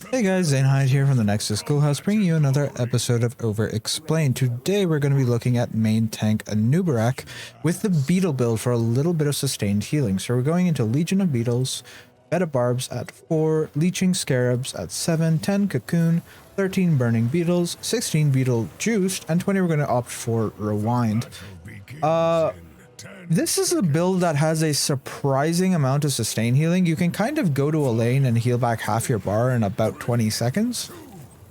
Hey guys, Zane Hyde here from the Nexus Schoolhouse, bringing you another episode of Over Explained. Today we're going to be looking at main tank Anub'arak with the Beetle build for a little bit of sustained healing. So we're going into Legion of Beetles, Beta Barbs at 4, Leeching Scarabs at 7, 10 Cocoon, 13 Burning Beetles, 16 Beetle Juiced, and 20 we're going to opt for Rewind. This is a build that has a surprising amount of sustain healing. You can kind of go to a lane and heal back half your bar in about 20 seconds.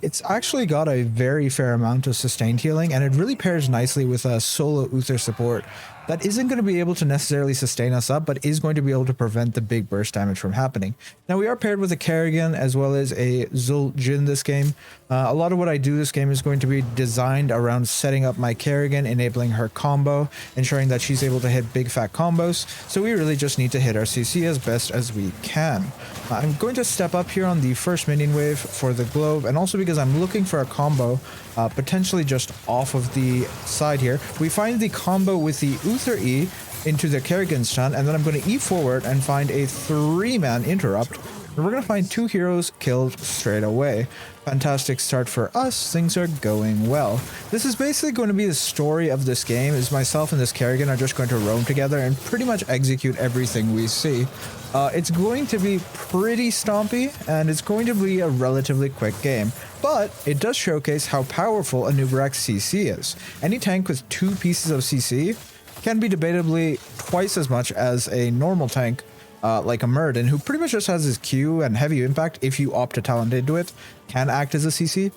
It's actually got a very fair amount of sustained healing, and it really pairs nicely with a solo Uther support that isn't going to be able to necessarily sustain us up, but is going to be able to prevent the big burst damage from happening. Now, we are paired with a Kerrigan as well as a Zul'jin this game. A lot of what I do this game is going to be designed around setting up my Kerrigan, enabling her combo, ensuring that she's able to hit big fat combos, so we really just need to hit our CC as best as we can. I'm going to step up here on the first minion wave for the Globe, and also because I'm looking for a combo potentially just off of the side here. We find the combo with the Uther E into the Kerrigan stun, and then I'm going to E forward and find a 3-man interrupt. And we're going to find 2 heroes killed straight away. Fantastic start for us. Things are going well. This is basically going to be the story of this game, is myself and this Kerrigan are just going to roam together and pretty much execute everything we see. It's going to be pretty stompy, and it's going to be a relatively quick game. But it does showcase how powerful Anub'arak's CC is. Any tank with 2 pieces of CC can be debatably twice as much as a normal tank like a Muradin, who pretty much just has his Q and heavy impact, if you opt to talent into it, can act as a CC.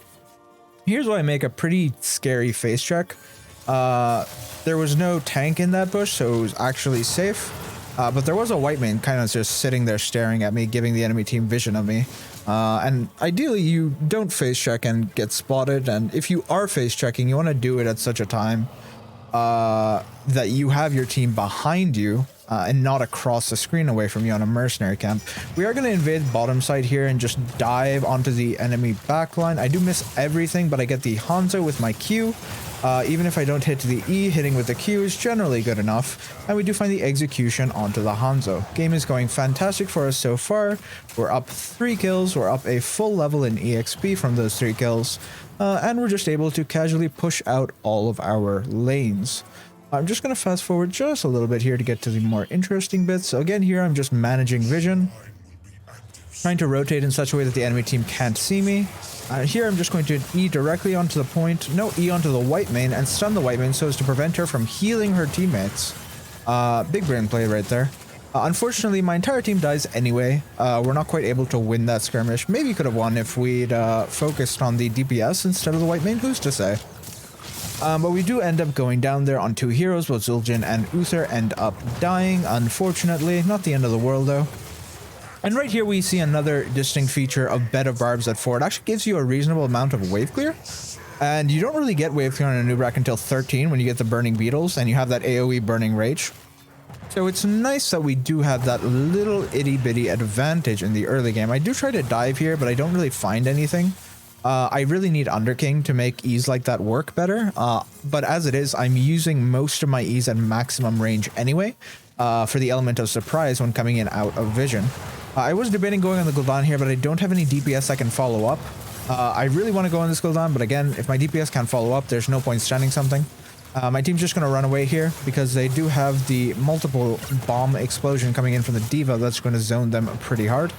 Here's why I make a pretty scary face check. There was no tank in that bush, so it was actually safe. But there was a white man kind of just sitting there staring at me, giving the enemy team vision of me. And ideally, you don't face check and get spotted. And if you are face checking, you want to do it at such a time that you have your team behind you and not across the screen away from you on a mercenary camp. We are going to invade bottom side here and just dive onto the enemy backline. I do miss everything, but I get the Hanzo with my Q. Even if I don't hit the E, hitting with the Q is generally good enough. And we do find the execution onto the Hanzo. Game is going fantastic for us so far. We're up 3 kills. We're up a full level in EXP from those 3 kills. And we're just able to casually push out all of our lanes. I'm just going to fast forward just a little bit here to get to the more interesting bits. So again, here I'm just managing vision, trying to rotate in such a way that the enemy team can't see me. Here I'm just going to E directly onto the point, no E onto the white main, and stun the white main so as to prevent her from healing her teammates. Big brain play right there. Unfortunately, my entire team dies anyway. We're not quite able to win that skirmish. Maybe could have won if we'd focused on the DPS instead of the white main, who's to say? But we do end up going down there on 2 heroes, both Zul'jin and Uther end up dying, unfortunately. Not the end of the world, though. And right here we see another distinct feature of Beta Barbs at 4. It actually gives you a reasonable amount of wave clear. And you don't really get wave clear on Anub'arak until 13 when you get the Burning Beetles, and you have that AoE Burning Rage. So it's nice that we do have that little itty-bitty advantage in the early game. I do try to dive here, but I don't really find anything. I really need Underking to make E's like that work better, but as it is, I'm using most of my E's at maximum range anyway, for the element of surprise when coming in out of vision. I was debating going on the Gul'dan here, but I don't have any DPS I can follow up. I really want to go on this Gul'dan, but again, if my DPS can't follow up, there's no point standing something. My team's just going to run away here because they do have the multiple bomb explosion coming in from the D.Va that's going to zone them pretty hard.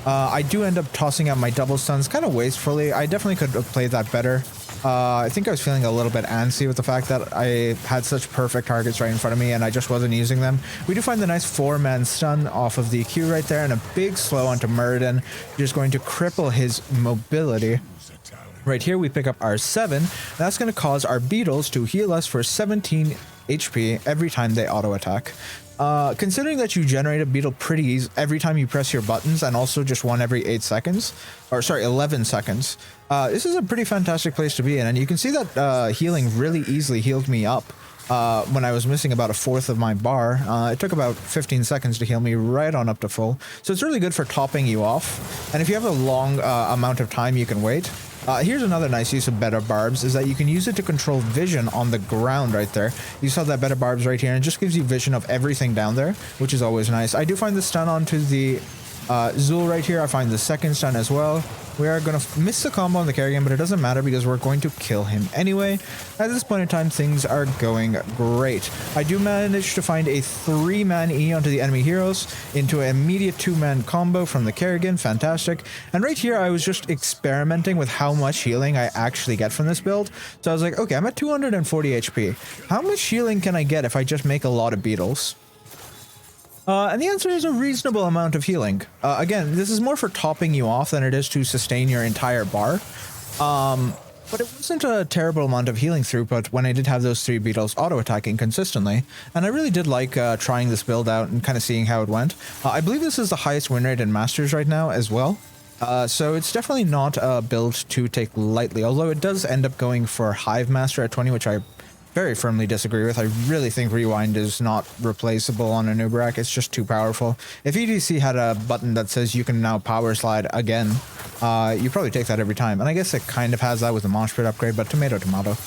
I do end up tossing out my double stuns kind of wastefully. I definitely could have played that better. I think I was feeling a little bit antsy with the fact that I had such perfect targets right in front of me and I just wasn't using them. We do find the nice 4-man stun off of the Q right there and a big slow onto Muradin, just going to cripple his mobility. Right here we pick up our 7. That's going to cause our Beetles to heal us for 17 HP every time they auto attack. Considering that you generate a beetle pretty easy every time you press your buttons, and also just one every 8 seconds, or sorry, 11 seconds, this is a pretty fantastic place to be in. And you can see that healing really easily healed me up when I was missing about a fourth of my bar. It took about 15 seconds to heal me right on up to full. So it's really good for topping you off. And if you have a long amount of time you can wait, here's another nice use of Beta Barbs, is that you can use it to control vision on the ground right there. You saw that Beta Barbs right here, and it just gives you vision of everything down there, which is always nice. I do find the stun onto the Zul right here, I find the second stun as well. We are going to miss the combo on the Kerrigan, but it doesn't matter because we're going to kill him anyway. At this point in time, things are going great. I do manage to find a 3-man E onto the enemy heroes into an immediate 2-man combo from the Kerrigan. Fantastic. And right here, I was just experimenting with how much healing I actually get from this build. So I was like, okay, I'm at 240 HP. How much healing can I get if I just make a lot of beetles? And the answer is a reasonable amount of healing. Again, this is more for topping you off than it is to sustain your entire bar. But it wasn't a terrible amount of healing throughput when I did have those 3 beetles auto-attacking consistently. And I really did like trying this build out and kind of seeing how it went. I believe this is the highest win rate in Masters right now as well. So it's definitely not a build to take lightly, although it does end up going for Hive Master at 20, which I very firmly disagree with. I really think Rewind is not replaceable on Anub'arak. It's just too powerful. If EDC had a button that says you can now power slide again, you probably take that every time. And I guess it kind of has that with the Mosh Pit upgrade, but tomato, tomato.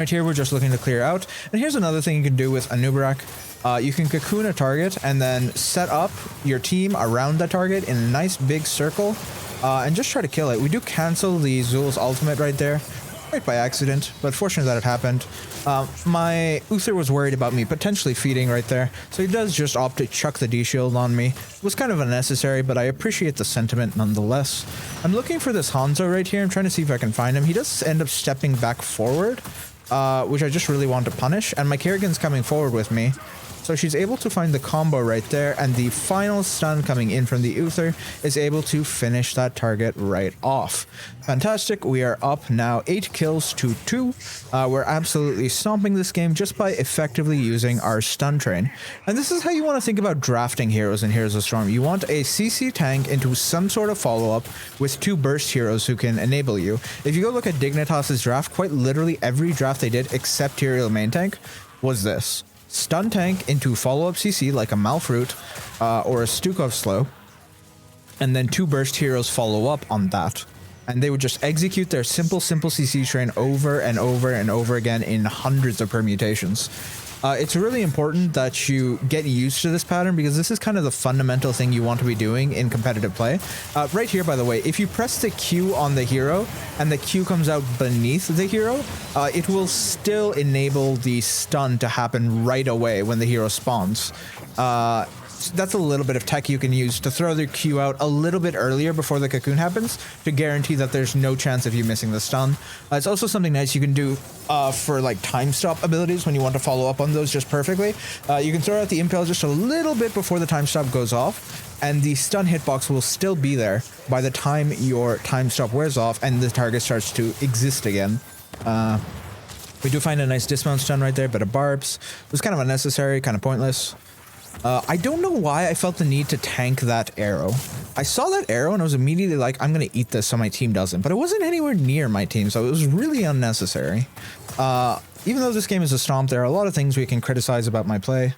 Right here, we're just looking to clear out. And here's another thing you can do with Anub'arak. You can cocoon a target and then set up your team around the target in a nice big circle and just try to kill it. We do cancel the Zul's ultimate right there. Right by accident, but fortunate that it happened. My Uther was worried about me potentially feeding right there, so he does just opt to chuck the D-shield on me. It was kind of unnecessary, but I appreciate the sentiment nonetheless. I'm looking for this Hanzo right here. I'm trying to see if I can find him. He does end up stepping back forward, which I just really want to punish, and my Kerrigan's coming forward with me. So she's able to find the combo right there, and the final stun coming in from the Uther is able to finish that target right off. Fantastic. We are up now 8 kills to 2. We're absolutely stomping this game just by effectively using our stun train. And this is how you want to think about drafting heroes in Heroes of Storm. You want a CC tank into some sort of follow-up with 2 burst heroes who can enable you. If you go look at Dignitas's draft, quite literally every draft they did except Tyrael main tank was this. Stun tank into follow-up CC like a Malfruit or a Stukov Slow, and then 2 burst heroes follow up on that. And they would just execute their simple CC train over and over and over again in hundreds of permutations. It's really important that you get used to this pattern because this is kind of the fundamental thing you want to be doing in competitive play. Right here, by the way, if you press the Q on the hero and the Q comes out beneath the hero, it will still enable the stun to happen right away when the hero spawns. That's a little bit of tech you can use to throw the Q out a little bit earlier before the cocoon happens to guarantee that there's no chance of you missing the stun. It's also something nice you can do for like time stop abilities when you want to follow up on those just perfectly. You can throw out the impale just a little bit before the time stop goes off, and the stun hitbox will still be there by the time your time stop wears off and the target starts to exist again. We do find a nice dismount stun right there, but a barbs. It was kind of unnecessary, kind of pointless. I don't know why I felt the need to tank that arrow. I saw that arrow and I was immediately like, I'm going to eat this so my team doesn't. But it wasn't anywhere near my team, so it was really unnecessary. Even though this game is a stomp, there are a lot of things we can criticize about my play,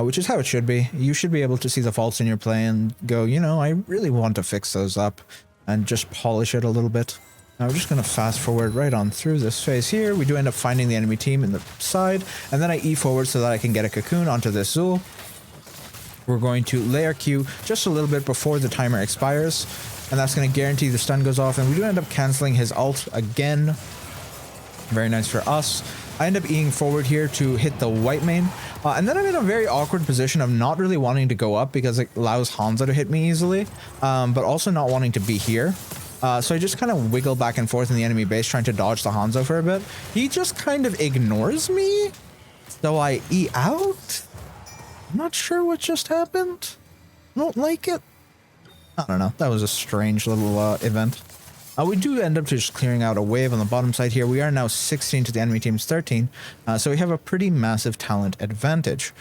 which is how it should be. You should be able to see the faults in your play and go, you know, I really want to fix those up and just polish it a little bit. Now we're just going to fast forward right on through this phase here. We do end up finding the enemy team in the side, and then I E forward so that I can get a cocoon onto this Zul. We're going to lay our Q just a little bit before the timer expires, and that's going to guarantee the stun goes off, and we do end up canceling his ult again. Very nice for us. I end up Eing forward here to hit the white main, and then I'm in a very awkward position of not really wanting to go up because it allows Hanzo to hit me easily, but also not wanting to be here. So I just kind of wiggle back and forth in the enemy base trying to dodge the Hanzo for a bit. He just kind of ignores me, so I E out. I'm not sure what just happened. I don't like it. I don't know. That was a strange little event. We do end up just clearing out a wave on the bottom side here. We are now 16 to the enemy team's 13. So we have a pretty massive talent advantage.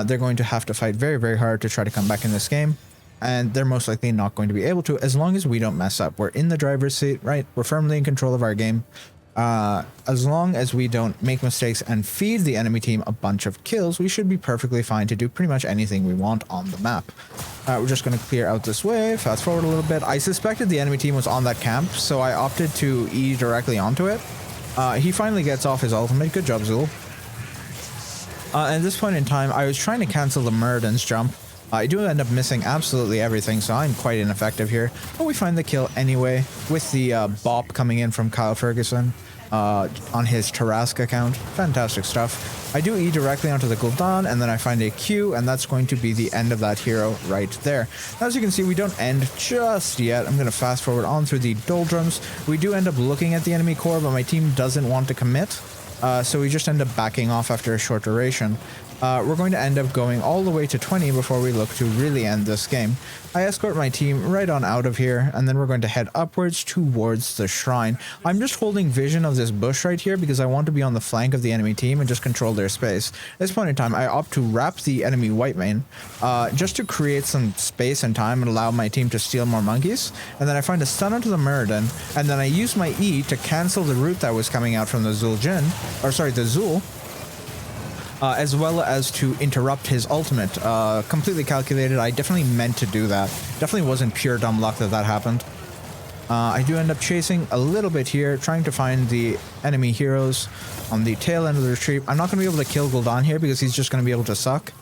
They're going to have to fight very, very hard to try to come back in this game. And they're most likely not going to be able to as long as we don't mess up. We're in the driver's seat, right? We're firmly in control of our game. As long as we don't make mistakes and feed the enemy team a bunch of kills, we should be perfectly fine to do pretty much anything we want on the map. We're just going to clear out this wave, fast forward a little bit. I suspected the enemy team was on that camp, so I opted to E directly onto it. He finally gets off his ultimate. Good job, Zul. At this point in time, I was trying to cancel the Muradin's jump, I do end up missing absolutely everything, so I'm quite ineffective here. But we find the kill anyway, with the bop coming in from Kyle Ferguson on his Tarask account. Fantastic stuff. I do E directly onto the Gul'dan, and then I find a Q, and that's going to be the end of that hero right there. Now, as you can see, we don't end just yet. I'm going to fast forward on through the doldrums. We do end up looking at the enemy core, but my team doesn't want to commit. So we just end up backing off after a short duration. We're going to end up going all the way to 20 before we look to really end this game. I escort my team right on out of here, and then we're going to head upwards towards the shrine. I'm just holding vision of this bush right here because I want to be on the flank of the enemy team and just control their space. At this point in time, I opt to wrap the enemy white mane just to create some space and time and allow my team to steal more monkeys. And then I find a stun onto the Muradin, and then I use my E to cancel the root that was coming out from the the Zul. As well as to interrupt his ultimate. Completely calculated. I definitely meant to do that. Definitely wasn't pure dumb luck that that happened. I do end up chasing a little bit here, trying to find the enemy heroes on the tail end of the retreat. I'm not going to be able to kill Gul'dan here because he's just going to be able to suck.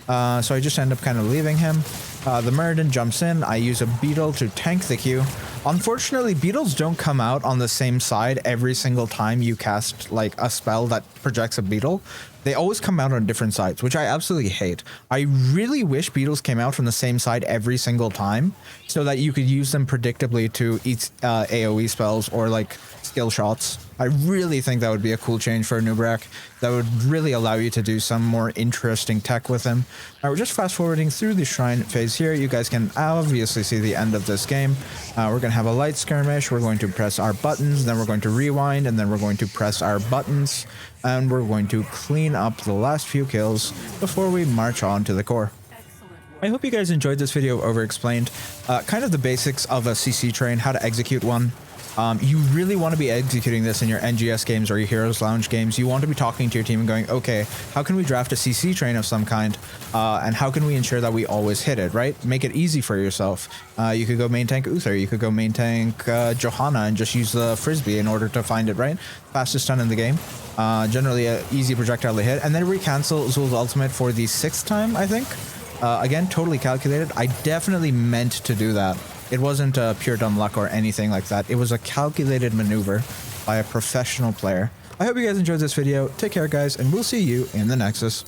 So I just end up kind of leaving him. The Muradin jumps in. I use a beetle to tank the Q. Unfortunately, beetles don't come out on the same side every single time you cast like a spell that projects a beetle. They always come out on different sides, which I absolutely hate. I really wish beetles came out from the same side every single time so that you could use them predictably to eat AoE spells or like skill shots. I really think that would be a cool change for Anub'arak. That would really allow you to do some more interesting tech with him. Now, we're just fast forwarding through the shrine phase here. You guys can obviously see the end of this game. We're going to have a light skirmish. We're going to press our buttons, then we're going to rewind, and then we're going to press our buttons, and we're going to clean up the last few kills before we march on to the core. I hope you guys enjoyed this video over-explained. Kind of the basics of a CC train, how to execute one. You really want to be executing this in your NGS games or your Heroes Lounge games. You want to be talking to your team and going, okay, how can we draft a CC train of some kind? And how can we ensure that we always hit it, right? Make it easy for yourself. You could go main tank Uther, you could go main tank Johanna and just use the Frisbee in order to find it, right? Fastest stun in the game. Generally an easy projectile to hit. And then recancel Zul's ultimate for the 6th time, I think. Again, totally calculated. I definitely meant to do that. It wasn't pure dumb luck or anything like that. It was a calculated maneuver by a professional player. I hope you guys enjoyed this video. Take care, guys, and we'll see you in the Nexus.